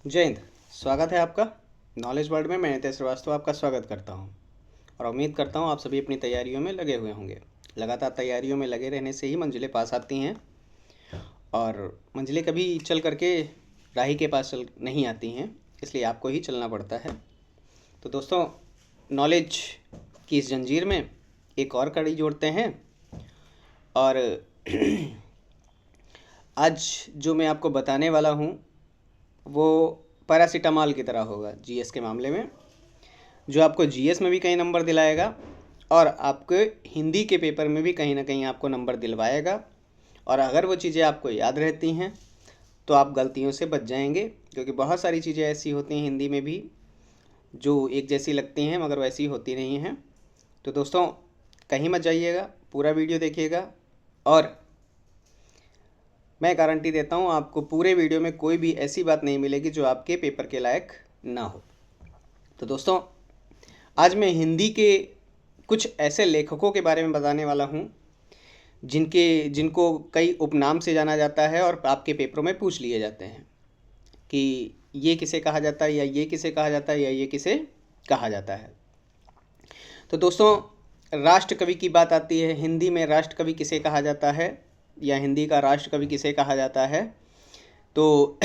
जय हिंद। स्वागत है आपका नॉलेज वर्ल्ड में। मैं नितेश श्रीवास्तव आपका स्वागत करता हूं और उम्मीद करता हूं आप सभी अपनी तैयारियों में लगे हुए होंगे। लगातार तैयारियों में लगे रहने से ही मंजिलें पास आती हैं और मंजिलें कभी चल करके राही के पास चल नहीं आती हैं, इसलिए आपको ही चलना पड़ता है। तो दोस्तों, नॉलेज की इस जंजीर में एक और कड़ी जोड़ते हैं और आज जो मैं आपको बताने वाला हूँ वो पैरासीटामॉल की तरह होगा जीएस के मामले में, जो आपको जीएस में भी कई नंबर दिलाएगा और आपके हिंदी के पेपर में भी कहीं ना कहीं आपको नंबर दिलवाएगा। और अगर वो चीज़ें आपको याद रहती हैं तो आप गलतियों से बच जाएंगे, क्योंकि बहुत सारी चीज़ें ऐसी होती हैं हिंदी में भी जो एक जैसी लगती हैं मगर वैसी होती नहीं हैं। तो दोस्तों, कहीं मत जाइएगा, पूरा वीडियो देखिएगा और मैं गारंटी देता हूँ आपको पूरे वीडियो में कोई भी ऐसी बात नहीं मिलेगी जो आपके पेपर के लायक ना हो। तो दोस्तों, आज मैं हिंदी के कुछ ऐसे लेखकों के बारे में बताने वाला हूँ जिनको कई उपनाम से जाना जाता है और आपके पेपरों में पूछ लिए जाते हैं कि ये किसे कहा जाता है या ये किसे कहा जाता है या ये किसे कहा जाता है। तो दोस्तों, राष्ट्र कवि की बात आती है। हिंदी में राष्ट्र कवि किसे कहा जाता है या हिंदी का राष्ट्र कवि किसे कहा जाता है, तो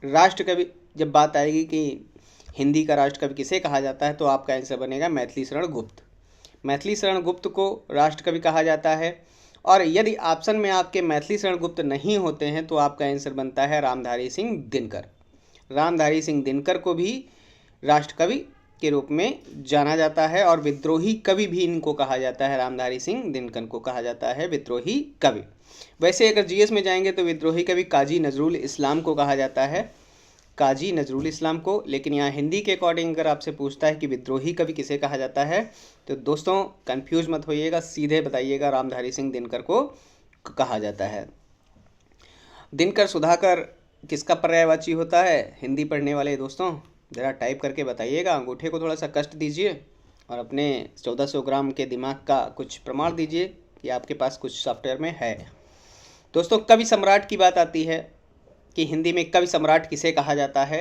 राष्ट्र कवि जब बात आएगी कि हिंदी का राष्ट्र कवि किसे कहा जाता है तो आपका आंसर बनेगा मैथिली शरण गुप्त। मैथिली शरण गुप्त को राष्ट्र कवि कहा जाता है। और यदि ऑप्शन में आपके मैथिली शरण गुप्त नहीं होते हैं तो आपका आंसर बनता है रामधारी सिंह दिनकर। रामधारी सिंह दिनकर को भी राष्ट्र कवि के रूप में जाना जाता है और विद्रोही कवि भी इनको कहा जाता है। रामधारी सिंह दिनकर को कहा जाता है विद्रोही कवि। वैसे अगर जीएस में जाएंगे तो विद्रोही कवि काजी नजरुल इस्लाम को कहा जाता है, काजी नजरुल इस्लाम को। लेकिन यहाँ हिंदी के अकॉर्डिंग अगर आपसे पूछता है कि विद्रोही कवि किसे कहा जाता है तो दोस्तों कंफ्यूज मत होइएगा, सीधे बताइएगा रामधारी सिंह दिनकर को कहा जाता है। दिनकर सुधाकर किसका पर्यायवाची होता है? हिंदी पढ़ने वाले दोस्तों ज़रा टाइप करके बताइएगा, अंगूठे को थोड़ा सा कष्ट दीजिए और अपने 1400 ग्राम के दिमाग का कुछ प्रमाण दीजिए कि आपके पास कुछ सॉफ्टवेयर में है। दोस्तों, कवि सम्राट की बात आती है कि हिंदी में कवि सम्राट किसे कहा जाता है,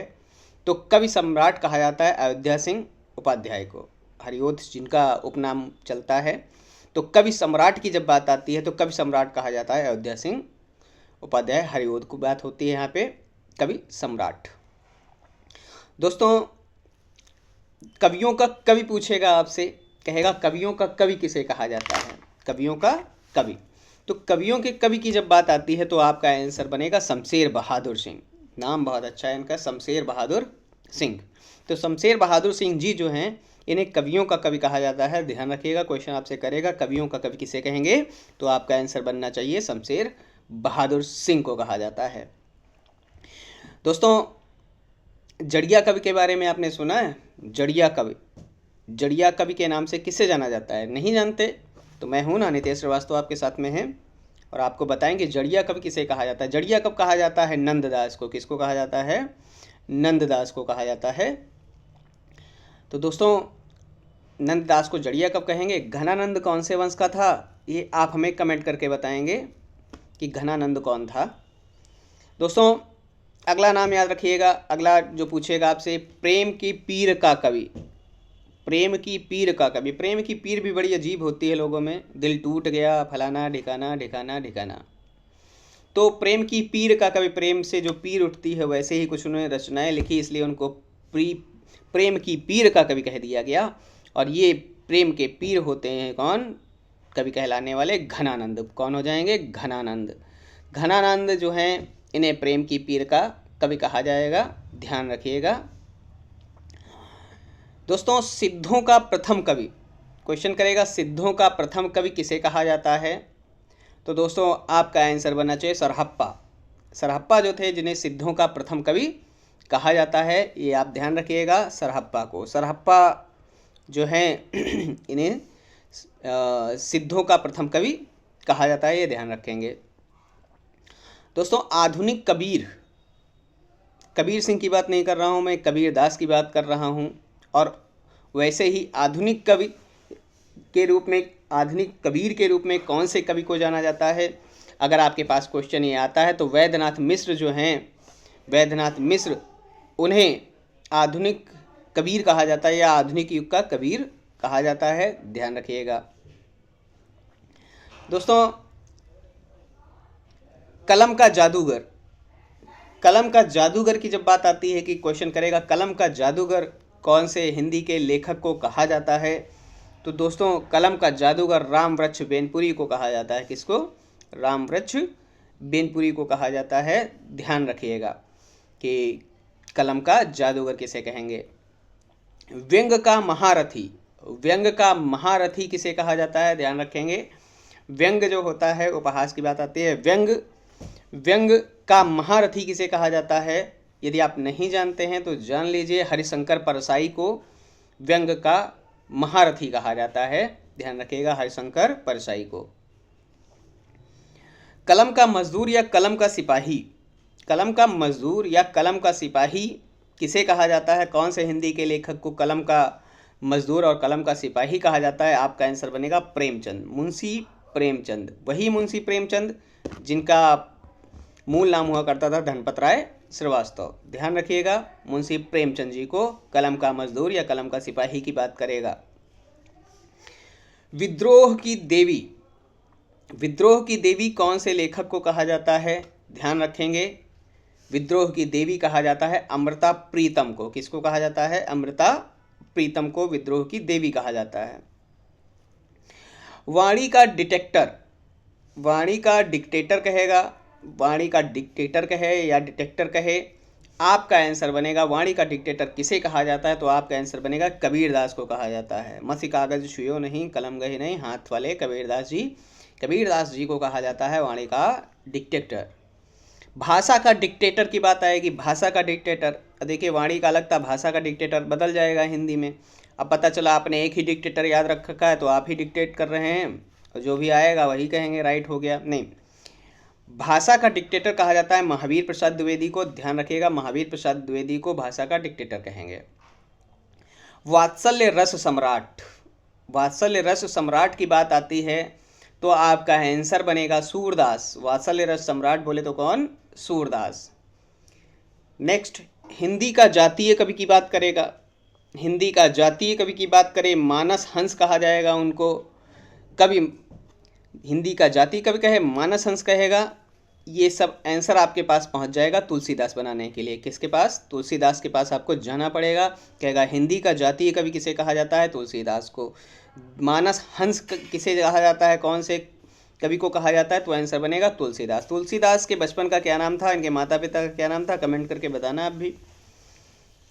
तो कवि सम्राट कहा जाता है अयोध्या सिंह उपाध्याय को, हरिओध जिनका उपनाम चलता है। तो कवि सम्राट की जब बात आती है तो कवि सम्राट कहा जाता है अयोध्या सिंह उपाध्याय। हरिओध की बात होती है यहाँ पे कवि सम्राट। दोस्तों, कवियों का कवि पूछेगा आपसे, कहेगा कवियों का कवि किसे कहा जाता है? कवियों का कवि, तो कवियों के कवि की जब बात आती है तो आपका आंसर बनेगा शमशेर बहादुर सिंह। नाम बहुत अच्छा है इनका, शमशेर बहादुर सिंह। तो शमशेर बहादुर सिंह जी जो हैं इन्हें कवियों का कवि कहा जाता है। ध्यान रखिएगा, क्वेश्चन आपसे करेगा कवियों का कवि किसे कहेंगे, तो आपका आंसर बनना चाहिए शमशेर बहादुर सिंह को कहा जाता है। दोस्तों, जड़िया कवि के बारे में आपने सुना है? जड़िया कवि, जड़िया कवि के नाम से किसे जाना जाता है? नहीं जानते तो मैं हूं ना, नितेश श्रीवास्तव आपके साथ में है और आपको बताएंगे जड़िया कवि किसे कहा जाता है। जड़िया कब कहा जाता है? नंददास को। किसको कहा जाता है? नंददास को कहा जाता है। तो दोस्तों, नंददास को जड़िया कब कहेंगे? घनानंद कौन से वंश का था? ये आप हमें कमेंट करके बताएंगे कि घनानंद कौन था। दोस्तों, अगला नाम याद रखिएगा, अगला जो पूछेगा आपसे, प्रेम की पीर का कवि। प्रेम की पीर का कवि, प्रेम की पीर भी बड़ी अजीब होती है लोगों में, दिल टूट गया फलाना ढिकाना ढिकाना ढिकाना। तो प्रेम की पीर का कवि, प्रेम से जो पीर उठती है वैसे ही कुछ उन्होंने रचनाएं लिखी, इसलिए उनको प्रेम की पीर का कवि कह दिया गया। और ये प्रेम के पीर होते हैं कौन? कवि कहलाने वाले घनानंद। कौन हो जाएंगे? घनानंद। घनानंद जो हैं इन्हें प्रेम की पीर का कवि कहा जाएगा, ध्यान रखिएगा। दोस्तों, सिद्धों का प्रथम कवि, क्वेश्चन करेगा सिद्धों का प्रथम कवि किसे कहा जाता है, तो दोस्तों आपका आंसर बनना चाहिए सरहप्पा। सरहप्पा जो थे जिन्हें सिद्धों का प्रथम कवि कहा जाता है, ये आप ध्यान रखिएगा सरहप्पा को। सरहप्पा जो हैं इन्हें सिद्धों का प्रथम कवि कहा जाता है, ये ध्यान रखेंगे। दोस्तों, आधुनिक कबीर, कबीर सिंह की बात नहीं कर रहा हूँ मैं, कबीर दास की बात कर रहा हूँ। और वैसे ही आधुनिक कवि के रूप में, आधुनिक कबीर के रूप में कौन से कवि को जाना जाता है, अगर आपके पास क्वेश्चन ये आता है तो वैद्यनाथ मिश्र जो हैं, वैद्यनाथ मिश्र उन्हें आधुनिक कबीर कहा जाता है या आधुनिक युग का कबीर कहा जाता है, ध्यान रखिएगा। दोस्तों, कलम का जादूगर, कलम का जादूगर की जब बात आती है कि क्वेश्चन करेगा कलम का जादूगर कौन से हिंदी के लेखक को कहा जाता है, तो दोस्तों कलम का जादूगर रामवृक्ष बेनपुरी को कहा जाता है। किसको? रामवृक्ष बेनपुरी को कहा जाता है, ध्यान रखिएगा कि कलम का जादूगर किसे कहेंगे। व्यंग का महारथी, व्यंग का महारथी किसे कहा जाता है, ध्यान रखेंगे। व्यंग जो होता है, उपहास की बात आती है, व्यंग का महारथी किसे कहा जाता है, यदि आप नहीं जानते हैं तो जान लीजिए, हरिशंकर परसाई को व्यंग का महारथी कहा जाता है, ध्यान रखिएगा, हरिशंकर परसाई को। कलम का मजदूर या कलम का सिपाही, कलम का मजदूर या कलम का सिपाही किसे कहा जाता है, कौन से हिंदी के लेखक को कलम का मजदूर और कलम का सिपाही कहा जाता है? आपका आंसर बनेगा प्रेमचंद, मुंशी प्रेमचंद। वही मुंशी प्रेमचंद जिनका मूल नाम हुआ करता था धनपत राय श्रीवास्तव, ध्यान रखिएगा। मुंशी प्रेमचंद जी को कलम का मजदूर या कलम का सिपाही की बात करेगा। विद्रोह की देवी, विद्रोह की देवी कौन से लेखक को कहा जाता है, ध्यान रखेंगे। विद्रोह की देवी कहा जाता है अमृता प्रीतम को। किसको कहा जाता है? अमृता प्रीतम को विद्रोह की देवी कहा जाता है। वाणी का डिटेक्टर, वाणी का डिक्टेटर कहेगा, वाणी का डिक्टेटर कहे या डिटेक्टर कहे, आपका आंसर बनेगा वाणी का डिक्टेटर किसे कहा जाता है, तो आपका आंसर बनेगा कबीरदास को कहा जाता है। मसी कागज छुयो नहीं, कलम गहे नहीं, हाथ वाले कबीरदास जी, कबीरदास जी को कहा जाता है वाणी का डिक्टेटर। भाषा का डिक्टेटर की बात आएगी, भाषा का डिक्टेटर, देखिए वाणी का अलग था, भाषा का डिक्टेटर बदल जाएगा हिंदी में। अब पता चला आपने एक ही डिक्टेटर याद रख रखा है तो आप ही डिक्टेट कर रहे हैं, और जो भी आएगा वही कहेंगे राइट हो गया, नहीं। भाषा का डिक्टेटर कहा जाता है महावीर प्रसाद द्विवेदी को, ध्यान रखिएगा, महावीर प्रसाद द्विवेदी को भाषा का डिक्टेटर कहेंगे। वात्सल्य रस सम्राट, वात्सल्य रस सम्राट की बात आती है तो आपका आंसर बनेगा सूरदास। वात्सल्य रस सम्राट बोले तो कौन? सूरदास। नेक्स्ट, हिंदी का जातीय कवि की बात करेगा, हिंदी का जातीय कवि की बात करें, मानस हंस कहा जाएगा उनको। कवि हिंदी का जातीय कवि कहे, मानस हंस कहेगा, ये सब आंसर आपके पास पहुंच जाएगा तुलसीदास बनाने के लिए। किसके पास? तुलसीदास के पास आपको जाना पड़ेगा। कहेगा हिंदी का जातीय कवि किसे कहा जाता है? तुलसीदास को। मानस हंस किसे कहा जाता है, कौन से कवि को कहा जाता है, तो आंसर बनेगा तुलसीदास। तुलसीदास के बचपन का क्या नाम था, इनके माता पिता का क्या नाम था, कमेंट करके बताना आप भी।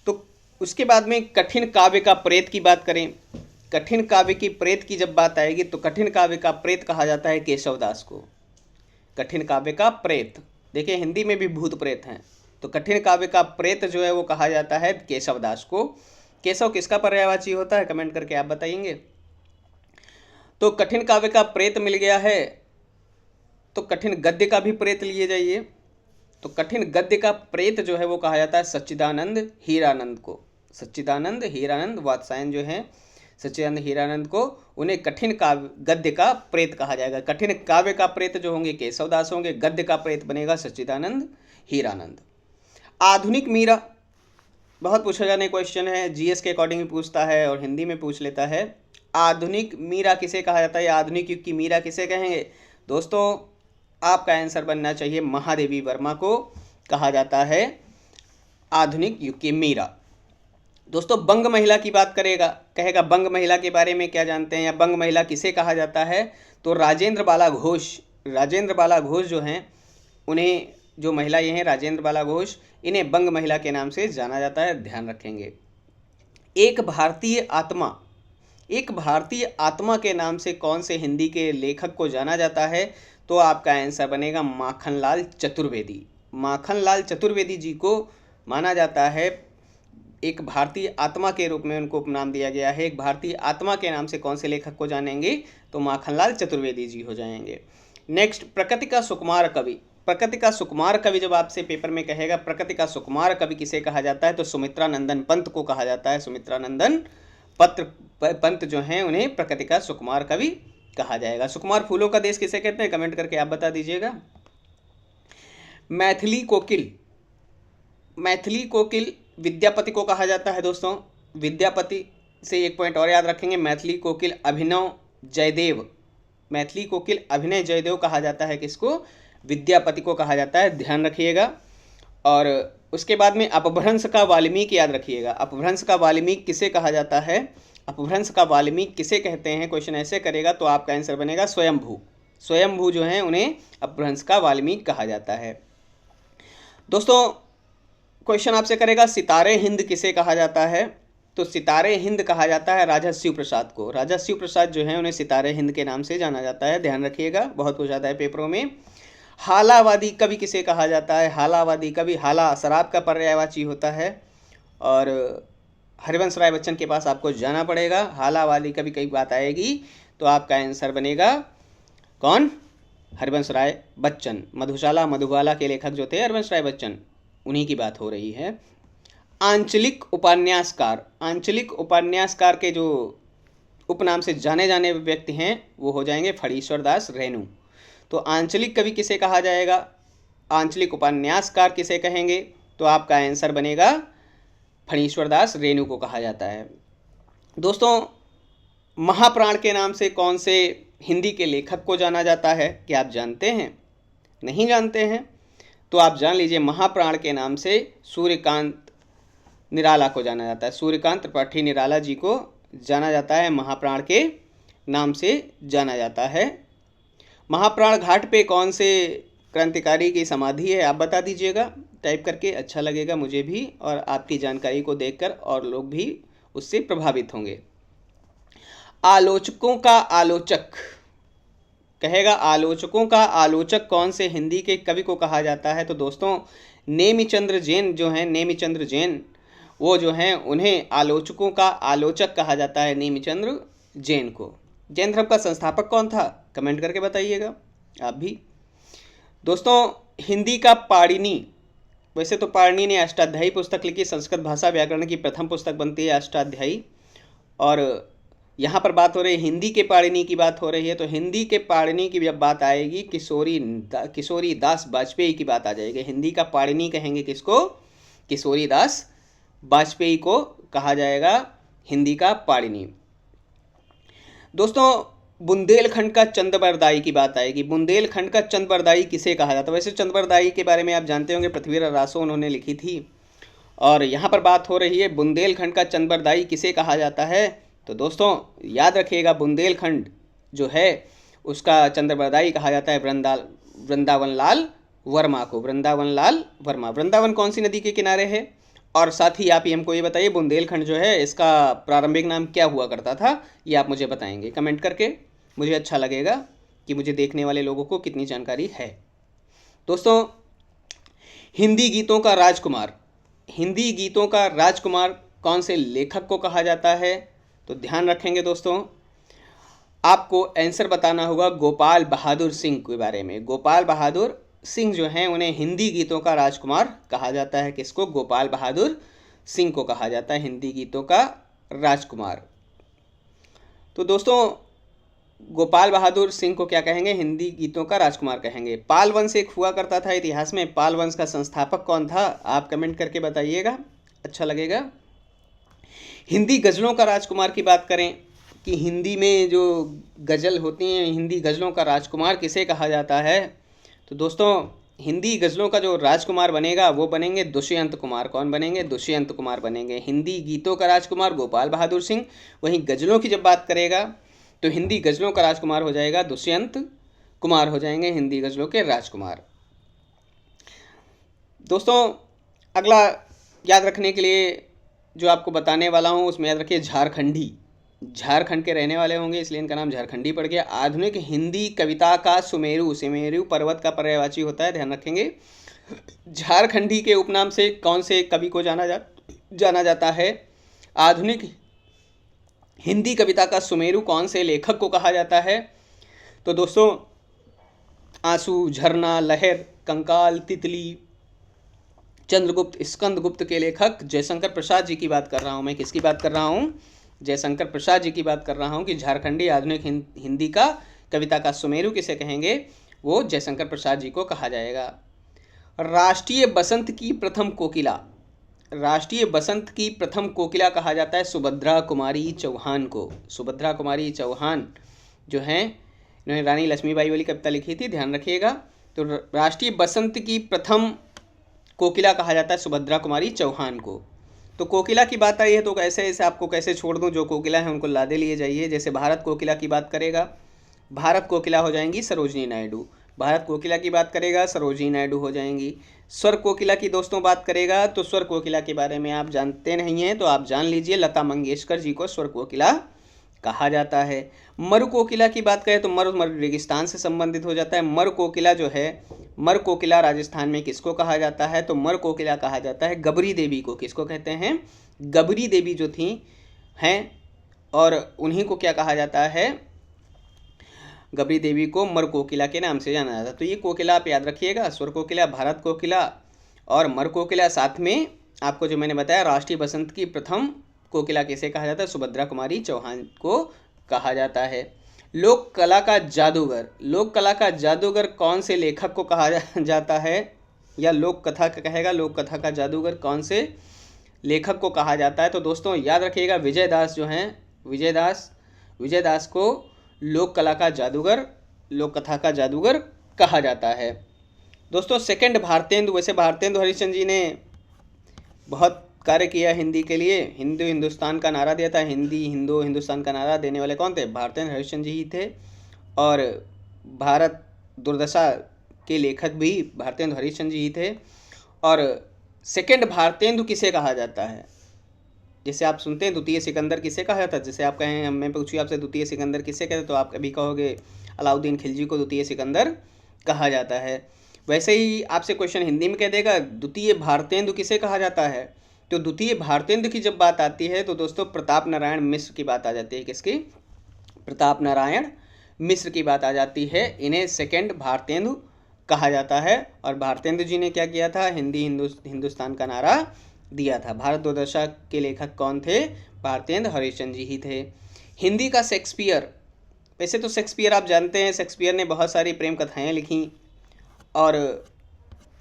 तो उसके बाद में कठिन काव्य का प्रेत की बात करें, कठिन काव्य की प्रेत की जब बात आएगी तो कठिन काव्य का प्रेत कहा जाता है केशवदास को। कठिन काव्य का प्रेत, देखिए हिंदी में भी भूत प्रेत हैं, तो कठिन काव्य का प्रेत जो है वो कहा जाता है केशवदास को। केशव किसका पर्यायवाची होता है, कमेंट करके आप बताएंगे। तो कठिन काव्य का प्रेत मिल गया है, तो कठिन गद्य का भी प्रेत लिए जाइए। तो कठिन गद्य का प्रेत जो है वो कहा जाता है सच्चिदानंद हीरानंद को। सच्चिदानंद हीरानंद वात्सायन जो हैं, सच्चिदानंद हीरानंद को, उन्हें कठिन काव्य गद्य का प्रेत कहा जाएगा। कठिन काव्य का प्रेत जो होंगे केशवदास होंगे, गद्य का प्रेत बनेगा सच्चिदानंद हीरानंद। आधुनिक मीरा बहुत पूछा जाने क्वेश्चन है, जीएस के अकॉर्डिंग भी पूछता है और हिंदी में पूछ लेता है। आधुनिक मीरा किसे कहा जाता है, आधुनिक युग की मीरा किसे कहेंगे? दोस्तों आपका आंसर बनना चाहिए महादेवी वर्मा को कहा जाता है आधुनिक युग की मीरा। दोस्तों बंग महिला की बात करेगा, कहेगा बंग महिला के बारे में क्या जानते हैं, या बंग महिला किसे कहा जाता है, तो राजेंद्र बाला घोष, राजेंद्र बाला घोष जो हैं, उन्हें जो महिला ये हैं राजेंद्र बाला घोष, इन्हें बंग महिला के नाम से जाना जाता है, ध्यान रखेंगे। एक भारतीय आत्मा, एक भारतीय आत्मा के नाम से कौन से हिंदी के लेखक को जाना जाता है, तो आपका आंसर बनेगा माखनलाल चतुर्वेदी। माखनलाल चतुर्वेदी जी को माना जाता है एक भारतीय आत्मा के रूप में, उनको उपनाम दिया गया है। एक भारतीय आत्मा के नाम से कौन से लेखक को जानेंगे, तो माखनलाल चतुर्वेदी जी हो जाएंगे। नेक्स्ट, प्रकृति का सुकुमार कवि। प्रकृति का सुकुमार कवि जब आपसे पेपर में कहेगा प्रकृति का सुकुमार कवि किसे कहा जाता है, तो सुमित्रा नंदन पंत को कहा जाता है। सुमित्रा नंदन पंत जो हैं उन्हें प्रकृति का सुकुमार कवि कहा जाएगा। सुकुमार फूलों का देश किसे कहते हैं, कमेंट करके आप बता दीजिएगा। मैथिली कोकिल, मैथिली कोकिल विद्यापति को कहा जाता है दोस्तों। विद्यापति से एक पॉइंट और याद रखेंगे, मैथिली कोकिल अभिनव जयदेव, मैथिली कोकिल अभिनय जयदेव कहा जाता है किसको? विद्यापति को कहा जाता है, ध्यान रखिएगा। और उसके बाद में अपभ्रंश का वाल्मीकि याद रखिएगा। अपभ्रंश का वाल्मीकि किसे कहा जाता है? अपभ्रंश का वाल्मीकि किसे कहते हैं? क्वेश्चन ऐसे करेगा तो आपका आंसर बनेगा स्वयंभू। स्वयंभू जो है उन्हें अपभ्रंश का वाल्मीकि कहा जाता है। दोस्तों क्वेश्चन आपसे करेगा सितारे हिंद किसे कहा जाता है? तो सितारे हिंद कहा जाता है राजा शिव प्रसाद को। राजा शिव प्रसाद जो है उन्हें सितारे हिंद के नाम से जाना जाता है, ध्यान रखिएगा, बहुत कुछ आता है पेपरों में। हालावादी कवि किसे कहा जाता है? हालावादी कवि, हाला शराब का पर्यायवाची होता है और हरिवंश राय बच्चन के पास आपको जाना पड़ेगा। हालावादी कवि की बात आएगी तो आपका आंसर बनेगा कौन? हरिवंश राय बच्चन। मधुशाला मधुबाला के लेखक जो थे हरिवंश राय बच्चन, उन्हीं की बात हो रही है। आंचलिक उपन्यासकार, आंचलिक उपन्यासकार के जो उपनाम से जाने जाने व्यक्ति हैं वो हो जाएंगे फणीश्वर दास रेणु। तो आंचलिक कवि किसे कहा जाएगा? आंचलिक उपन्यासकार किसे कहेंगे? तो आपका आंसर बनेगा फणीश्वर दास रेणु को कहा जाता है। दोस्तों महाप्राण के नाम से कौन से हिंदी के लेखक को जाना जाता है? क्या आप जानते हैं? नहीं जानते हैं तो आप जान लीजिए, महाप्राण के नाम से सूर्यकांत निराला को जाना जाता है। सूर्यकांत त्रिपाठी निराला जी को जाना जाता है, महाप्राण के नाम से जाना जाता है। महाप्राण घाट पे कौन से क्रांतिकारी की समाधि है? आप बता दीजिएगा टाइप करके, अच्छा लगेगा मुझे भी और आपकी जानकारी को देखकर और लोग भी उससे प्रभावित होंगे। आलोचकों का आलोचक कहेगा, आलोचकों का आलोचक कौन से हिंदी के कवि को कहा जाता है? तो दोस्तों नेमिचंद्र जैन जो हैं, नेमिचंद्र जैन वो जो हैं उन्हें आलोचकों का आलोचक कहा जाता है, नेमिचंद्र जैन को। जैन धर्म का संस्थापक कौन था? कमेंट करके बताइएगा आप भी। दोस्तों हिंदी का पाणिनि, वैसे तो पाणिनि ने अष्टाध्यायी पुस्तक लिखी, संस्कृत भाषा व्याकरण की प्रथम पुस्तक बनती है अष्टाध्यायी, और यहाँ पर बात हो रही है हिंदी के पाणिनि की बात हो रही है। तो हिंदी के पाणिनि की जब बात आएगी किशोरी दास वाजपेयी की बात आ जाएगी। हिंदी का पाणिनि कहेंगे किसको? किशोरी दास वाजपेयी को कहा जाएगा हिंदी का पाणिनि। दोस्तों बुंदेलखंड का चंद्रबरदाई की बात आएगी। बुंदेलखंड का चंद्रबरदाई किसे कहा जाता है? वैसे चंद्रबरदाई के बारे में आप जानते होंगे, पृथ्वीराज रासो उन्होंने लिखी थी, और यहाँ पर बात हो रही है बुंदेलखंड का चंद्रबरदाई किसे कहा जाता है? तो दोस्तों याद रखिएगा, बुंदेलखंड जो है उसका चंद्रबरदाई कहा जाता है वृंदावन लाल वर्मा को। वृंदावन लाल वर्मा। वृंदावन कौन सी नदी के किनारे है? और साथ ही आप हमको ये बताइए बुंदेलखंड जो है इसका प्रारंभिक नाम क्या हुआ करता था? ये आप मुझे बताएंगे कमेंट करके, मुझे अच्छा लगेगा कि मुझे देखने वाले लोगों को कितनी जानकारी है। दोस्तों हिंदी गीतों का राजकुमार, हिंदी गीतों का राजकुमार कौन से लेखक को कहा जाता है? तो ध्यान रखेंगे दोस्तों, आपको आंसर बताना होगा गोपाल बहादुर सिंह के बारे में। गोपाल बहादुर सिंह जो हैं उन्हें हिंदी गीतों का राजकुमार कहा जाता है। किसको? गोपाल बहादुर सिंह को कहा जाता है हिंदी गीतों का राजकुमार। तो दोस्तों गोपाल बहादुर सिंह को क्या कहेंगे? हिंदी गीतों का राजकुमार कहेंगे। पाल वंश एक हुआ करता था इतिहास में, पाल वंश का संस्थापक कौन था? आप कमेंट करके बताइएगा, अच्छा लगेगा। हिंदी गज़लों का राजकुमार की बात करें कि हिंदी में जो गज़ल होती हैं, हिंदी गज़लों का राजकुमार किसे कहा जाता है? तो दोस्तों हिंदी गज़लों का जो राजकुमार बनेगा वो बनेंगे दुष्यंत कुमार। कौन बनेंगे? दुष्यंत कुमार बनेंगे। हिंदी गीतों का राजकुमार गोपाल बहादुर सिंह, वहीं गज़लों की जब बात करेगा तो हिंदी गज़लों का राजकुमार हो जाएगा दुष्यंत कुमार, हो जाएंगे हिंदी गज़लों के राजकुमार। दोस्तों अगला याद रखने के लिए जो आपको बताने वाला हूँ उसमें याद रखिए झारखंडी, झारखंड के रहने वाले होंगे इसलिए इनका नाम झारखंडी पड़ गया। आधुनिक हिंदी कविता का सुमेरु, सुमेरु पर्वत का पर्यायवाची होता है, ध्यान रखेंगे। झारखंडी के उपनाम से कौन से कवि को जाना जाता है? आधुनिक हिंदी कविता का सुमेरु कौन से लेखक को कहा जाता है? तो दोस्तों आंसू, झरना, लहर, कंकाल, तितली, चंद्रगुप्त, स्कंदगुप्त के लेखक जयशंकर प्रसाद जी की बात कर रहा हूँ मैं। किसकी बात कर रहा हूँ? जयशंकर प्रसाद जी की बात कर रहा हूँ कि झारखंडी आधुनिक हिंदी का कविता का सुमेरु किसे कहेंगे? वो जयशंकर प्रसाद जी को कहा जाएगा। राष्ट्रीय बसंत की प्रथम कोकिला, राष्ट्रीय बसंत की प्रथम कोकिला कहा जाता है सुभद्रा कुमारी चौहान को। सुभद्रा कुमारी चौहान जो हैं, इन्होंने रानी लक्ष्मीबाई वाली कविता लिखी थी, ध्यान रखिएगा। तो राष्ट्रीय बसंत की प्रथम कोकिला कहा जाता है सुभद्रा कुमारी चौहान को। तो कोकिला की बात आई है तो ऐसे ऐसे आपको कैसे छोड़ दूं, जो कोकिला है उनको लादे लिए जाइए। जैसे भारत कोकिला की बात करेगा, भारत कोकिला हो जाएंगी सरोजिनी नायडू। भारत कोकिला की बात करेगा, सरोजिनी नायडू हो जाएंगी। स्वर कोकिला की दोस्तों बात करेगा तो स्वर कोकिला के बारे में आप जानते नहीं हैं तो आप जान लीजिए, लता मंगेशकर जी को स्वर कोकिला कहा जाता है। मरु कोकिला की बात करें तो मरु रेगिस्तान से संबंधित हो जाता है। मर कोकिला जो है, मर कोकिला राजस्थान में किसको कहा जाता है, तो मर कोकिला कहा जाता है गबरी देवी को। किसको कहते हैं, गबरी देवी जो थी हैं, और उन्हीं को क्या कहा जाता है, गबरी देवी को मर कोकिला के नाम से जाना जाता है। तो ये कोकिला आप याद रखिएगा, स्वर कोकिला, भारत कोकिला और मर कोकिला। साथ में आपको जो मैंने बताया राष्ट्रीय बसंत की प्रथम कोकिला किसे कहा जाता है, सुभद्रा कुमारी चौहान को कहा जाता है। लोक कला का जादूगर, लोक कला का जादूगर कौन से लेखक को कहा जाता है, या लोक कथा का कहेगा, लोक कथा का जादूगर कौन से लेखक को कहा जाता है। तो दोस्तों याद रखिएगा, विजय दास जो हैं, विजय दास को लोक कला का जादूगर, लोक कथा का जादूगर कहा जाता है। दोस्तों सेकंड भारतेंदु, वैसे भारतेंदु हरिश्चंद्र जी ने बहुत कार्य किया हिंदी के लिए, हिंदू हिंदुस्तान का नारा दिया था। हिंदी हिंदू हिंदुस्तान का नारा देने वाले कौन थे, भारतेंदु हरिश्चंद्र जी ही थे। और भारत दुर्दशा के लेखक भी भारतेंदु हरिश्चंद्र जी ही थे। और सेकंड भारतेंदु किसे कहा जाता है, जैसे आप सुनते हैं द्वितीय सिकंदर किसे कहा जाता है। जैसे आप कहें, मैं पूछिए आपसे द्वितीय सिकंदर किसे कहते, तो आप कभी कहोगे अलाउद्दीन खिलजी को द्वितीय सिकंदर कहा जाता है। वैसे ही आपसे क्वेश्चन हिंदी में कह देगा द्वितीय भारतेंदु किसे कहा जाता है, तो द्वितीय भारतेंदु की जब बात आती है तो दोस्तों प्रताप नारायण मिश्र की बात आ जाती है। किसकी, प्रताप नारायण मिश्र की बात आ जाती है। इन्हें सेकंड भारतेंदु कहा जाता है। और भारतेंदु जी ने क्या किया था, हिंदी हिंदुस्तान का नारा दिया था। भारत दुर्दशा के लेखक कौन थे, भारतेंदु हरिश्चंद्र जी ही थे। हिंदी का शेक्सपियर, वैसे तो शेक्सपियर आप जानते हैं, शेक्सपियर ने बहुत सारी प्रेम कथाएँ लिखी। और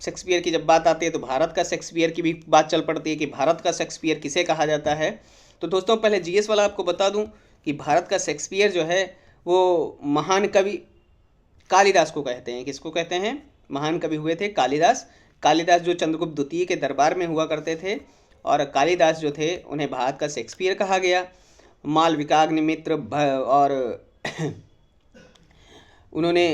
शेक्सपियर की जब बात आती है तो भारत का शेक्सपियर की भी बात चल पड़ती है कि भारत का शेक्सपियर किसे कहा जाता है। तो दोस्तों पहले जीएस वाला आपको बता दूं कि भारत का शेक्सपियर जो है वो महान कवि कालिदास को कहते हैं। किसको कहते हैं, महान कवि हुए थे कालिदास। कालिदास जो चंद्रगुप्त द्वितीय के दरबार में हुआ करते थे, और कालिदास जो थे उन्हें भारत का शेक्सपियर कहा गया। मालविकाग्निमित्र और उन्होंने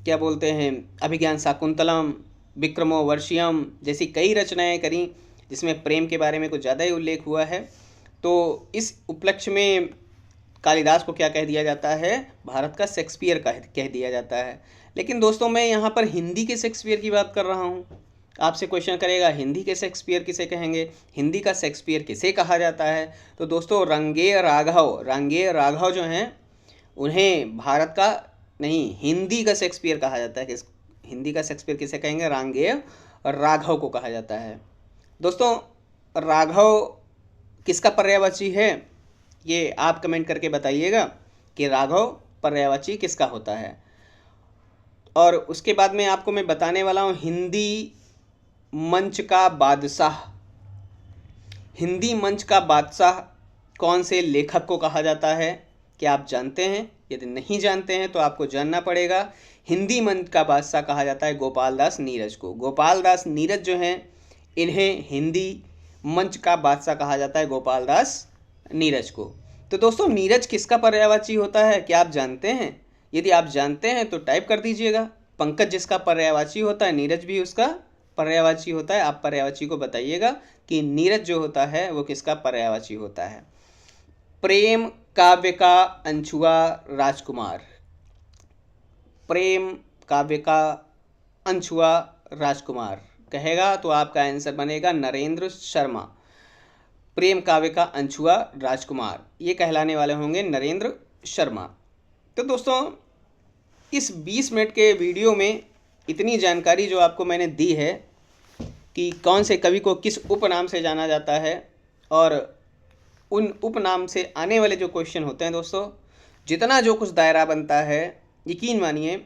क्या बोलते हैं, अभिज्ञान शाकुंतलम, विक्रमोर्वशीयम जैसी कई रचनाएं करी जिसमें प्रेम के बारे में कुछ ज़्यादा ही उल्लेख हुआ है। तो इस उपलक्ष्य में कालिदास को क्या कह दिया जाता है, भारत का शेक्सपियर कह दिया जाता है। लेकिन दोस्तों मैं यहाँ पर हिंदी के शेक्सपियर की बात कर रहा हूँ। आपसे क्वेश्चन करेगा हिंदी के शेक्सपियर किसे कहेंगे, हिंदी का शेक्सपियर किसे कहा जाता है, तो दोस्तों रांगेय राघव जो हैं उन्हें भारत का नहीं, हिंदी का शेक्सपियर कहा जाता है। हिंदी का शेक्सपियर किसे कहेंगे, रांगेय राघव को कहा जाता है। दोस्तों राघव किसका पर्यायवाची है, ये आप कमेंट करके बताइएगा कि राघव पर्यायवाची किसका होता है। और उसके बाद में आपको मैं बताने वाला हूँ हिंदी मंच का बादशाह। हिंदी मंच का बादशाह कौन से लेखक को कहा जाता है, क्या आप जानते हैं? यदि नहीं जानते हैं तो आपको जानना पड़ेगा। हिंदी मंच का बादशाह कहा जाता है गोपाल दास नीरज को। गोपाल दास नीरज जो हैं इन्हें हिंदी मंच का बादशाह कहा जाता है, गोपाल दास नीरज को। तो दोस्तों नीरज किसका पर्यायवाची होता है, क्या आप जानते हैं? यदि आप जानते हैं तो टाइप कर दीजिएगा। पंकज जिसका पर्यायवाची होता है, नीरज भी उसका पर्यायवाची होता है। आप पर्यायवाची को बताइएगा कि नीरज जो होता है वो किसका पर्यायवाची होता है। प्रेम काव्य का अनछुआ राजकुमार, प्रेम काव्य का अनछुआ राजकुमार कहेगा तो आपका आंसर बनेगा नरेंद्र शर्मा। प्रेम काव्य का अनछुआ राजकुमार ये कहलाने वाले होंगे नरेंद्र शर्मा। तो दोस्तों इस 20 मिनट के वीडियो में इतनी जानकारी जो आपको मैंने दी है कि कौन से कवि को किस उपनाम से जाना जाता है, और उन उपनाम से आने वाले जो क्वेश्चन होते हैं दोस्तों, जितना जो कुछ दायरा बनता है यकीन मानिए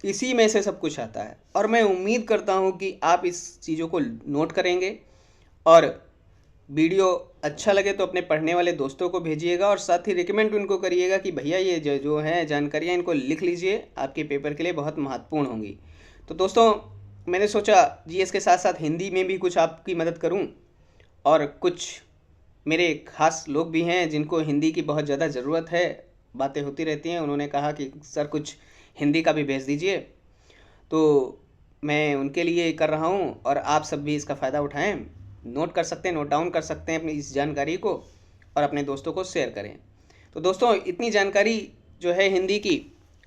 इसी में से सब कुछ आता है। और मैं उम्मीद करता हूँ कि आप इस चीज़ों को नोट करेंगे और वीडियो अच्छा लगे तो अपने पढ़ने वाले दोस्तों को भेजिएगा और साथ ही रिकमेंड उनको करिएगा कि भैया ये जो है जानकारियाँ इनको लिख लीजिए, आपके पेपर के लिए बहुत महत्वपूर्ण होंगी। तो दोस्तों मैंने सोचा जीएस के साथ साथ हिंदी में भी कुछ आपकी मदद करूं, और कुछ मेरे खास लोग भी हैं जिनको हिंदी की बहुत ज़्यादा ज़रूरत है, बातें होती रहती हैं, उन्होंने कहा कि सर कुछ हिंदी का भी भेज दीजिए, तो मैं उनके लिए कर रहा हूँ और आप सब भी इसका फ़ायदा उठाएं। नोट कर सकते हैं, नोट डाउन कर सकते हैं अपनी इस जानकारी को और अपने दोस्तों को शेयर करें। तो दोस्तों इतनी जानकारी जो है हिंदी की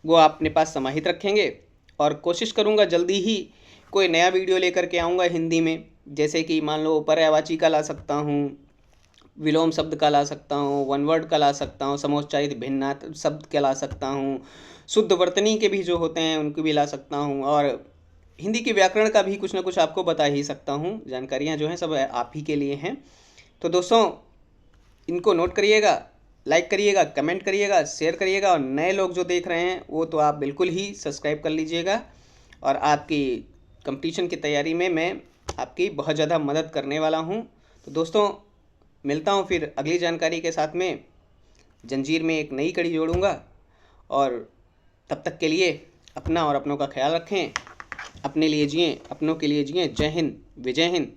वो आप अपने पास समाहित रखेंगे, और कोशिश करूँगा जल्दी ही कोई नया वीडियो लेकर के आऊँगा हिंदी में, जैसे कि मान लो पर्यायवाची का ला सकता हूँ, विलोम शब्द का ला सकता हूँ, वन वर्ड का ला सकता हूँ, समोच्चारित भिन्नार्थ शब्द का ला सकता हूँ, शुद्ध वर्तनी के भी जो होते हैं उनको भी ला सकता हूँ, और हिंदी के व्याकरण का भी कुछ ना कुछ आपको बता ही सकता हूँ। जानकारियाँ जो हैं सब आप ही के लिए हैं। तो दोस्तों इनको नोट करिएगा, लाइक करिएगा, कमेंट करिएगा, शेयर करिएगा, और नए लोग जो देख रहे हैं वो तो आप बिल्कुल ही सब्सक्राइब कर लीजिएगा, और आपकी कंपटीशन की तैयारी में मैं आपकी बहुत ज़्यादा मदद करने वाला हूँ। तो दोस्तों मिलता हूँ फिर अगली जानकारी के साथ में, जंजीर में एक नई कड़ी जोड़ूंगा, और तब तक के लिए अपना और अपनों का ख्याल रखें, अपने लिए जिएं, अपनों के लिए जिएं। जय हिंद, विजय हिंद।